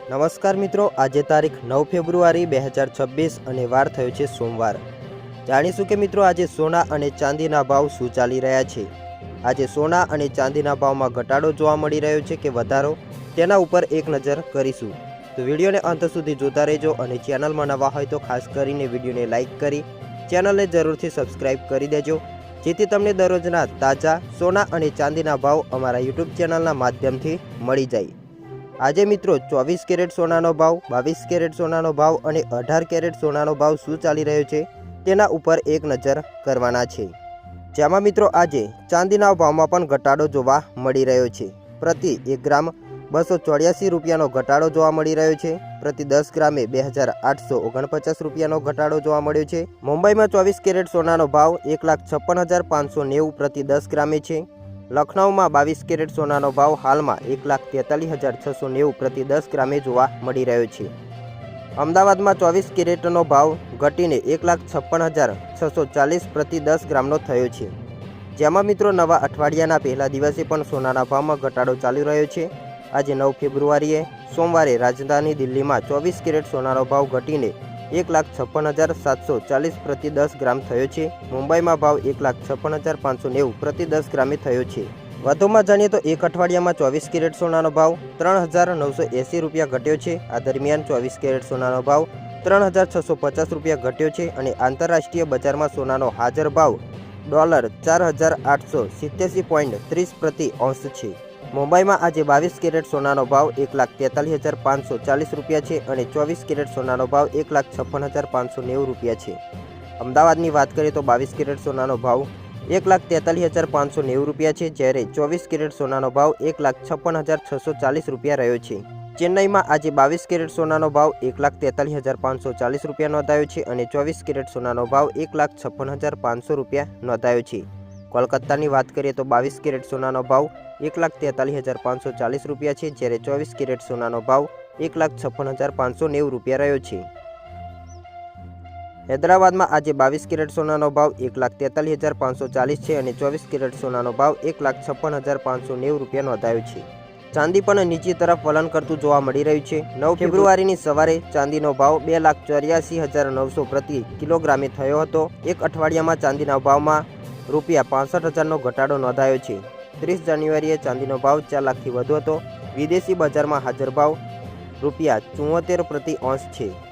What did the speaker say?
નમસ્કાર મિત્રો, આજે તારીખ 9 ફેબ્રુઆરી 2026 અને વાર થયો છે સોમવાર। જાણીશું કે મિત્રો આજે સોના અને ચાંદીના ભાવ શું ચાલી રહ્યા છે। આજે સોના અને ચાંદીના ભાવમાં ઘટાડો જોવા મળી રહ્યો છે કે વધારો, તેના ઉપર એક નજર કરીશું। તો વિડીયોને અંત સુધી જોતા રહેજો અને ચેનલમાં નવા હોય તો ખાસ કરીને વિડીયોને લાઇક કરી ચેનલને જરૂરથી સબસ્ક્રાઇબ કરી દેજો, જેથી તમને દરરોજના તાજા સોના અને ચાંદીના ભાવ અમારા યુટ્યુબ ચેનલના માધ્યમથી મળી જાય। આજે મિત્રો 24 કેરેટ સોનાનો ભાવ, 22 કેરેટ સોનાનો ભાવ અને 18 કેરેટ સોનાનો ભાવ શું ચાલી રહ્યો છે તેના ઉપર એક નજર કરવાના છે। જેમાં મિત્રો આજે ચાંદીના ભાવમાં પણ ઘટાડો જોવા મળી રહ્યો છે। પ્રતિ 1 ગ્રામ 284 રૂપિયાનો ઘટાડો જોવા મળી રહ્યો છે। પ્રતિ 10 ગ્રામે 2849 રૂપિયાનો ઘટાડો જોવા મળ્યો છે। મુંબઈમાં 24 કેરેટ સોનાનો ભાવ 1,56,590 પ્રતિ 10 ગ્રામે છે। લખનઉમાં 22 કેરેટ સોનાનો ભાવ હાલમાં 1,43,690 પ્રતિ 10 ગ્રામે જોવા મળી રહ્યો છે। અમદાવાદમાં 24 કેરેટનો ભાવ ઘટીને 1,56,640 પ્રતિ 10 ગ્રામનો થયો છે। જેમાં મિત્રો નવા અઠવાડિયાના પહેલા દિવસે પણ સોનાના ભાવમાં ઘટાડો ચાલી રહ્યો છે। આજે 9 ફેબ્રુઆરીએ સોમવારે રાજધાની દિલ્હીમાં 24 કેરેટ સોનાનો ભાવ ઘટીને 1,56,740 પ્રતિ 10 ગ્રામ થયો છે। મુંબઈમાં ભાવ 1,56,590 પ્રતિ 10 ગ્રામે થયો છે। વધુમાં જાણીએ તો એક અઠવાડિયામાં 24 કેરેટ સોનાનો ભાવ 3,980 રૂપિયા ઘટ્યો છે। આ દરમિયાન 24 કેરેટ સોનાનો ભાવ 3,650 રૂપિયા ઘટ્યો છે અને આંતરરાષ્ટ્રીય બજારમાં સોનાનો હાજર ભાવ $4,887.30 પ્રતિ ઔંસ છે। મુંબઈમાં આજે 22 કેરેટ સોનાનો ભાવ 1,43,540 રૂપિયા છે અને 24 કેરેટ સોનાનો ભાવ 1,56,590 રૂપિયા છે। અમદાવાદની વાત કરીએ તો 22 કેરેટ સોનાનો ભાવ 1,43,590 રૂપિયા છે, જ્યારે 24 કેરેટ સોનાનો ભાવ 1,56,640 રૂપિયા રહ્યો છે। ચેન્નઈમાં આજે 22 કેરેટ સોનાનો ભાવ 1,43,540 રૂપિયા નોંધાયો છે અને 24 કેરેટ સોનાનો ભાવ 1,56,500 રૂપિયા નોંધાયો છે। કોલકાતાની વાત કરીએ તો 22 કેરેટ સોનાનો ભાવ 1,43,540 રૂપિયા છે, જ્યારે 24 કેરેટ સોનાનો ભાવ 1,56,590 રૂપિયા રહ્યો છે। હૈદરાબાદમાં આજે 22 કેરેટ સોનાનો ભાવ 1,43,540 છે અને 24 કેરેટ સોનાનો ભાવ 1,56,590 રૂપિયા નોંધાયો છે। ચાંદી પણ નીચી તરફ વલણ કરતું જોવા મળી રહ્યું છે। 9 ફેબ્રુઆરીની સવારે ચાંદીનો ભાવ 2,84,900 પ્રતિ કિલોગ્રામે થયો હતો। એક અઠવાડિયામાં ચાંદીના ભાવમાં ₹65,000નો ઘટાડો નોંધાયો છે। 30 જાન્યુઆરીએ ચાંદીનો ભાવ 4 લાખથી વધુ હતો। વિદેશી બજારમાં હાજર ભાવ ₹74 પ્રતિ ઔંસ છે।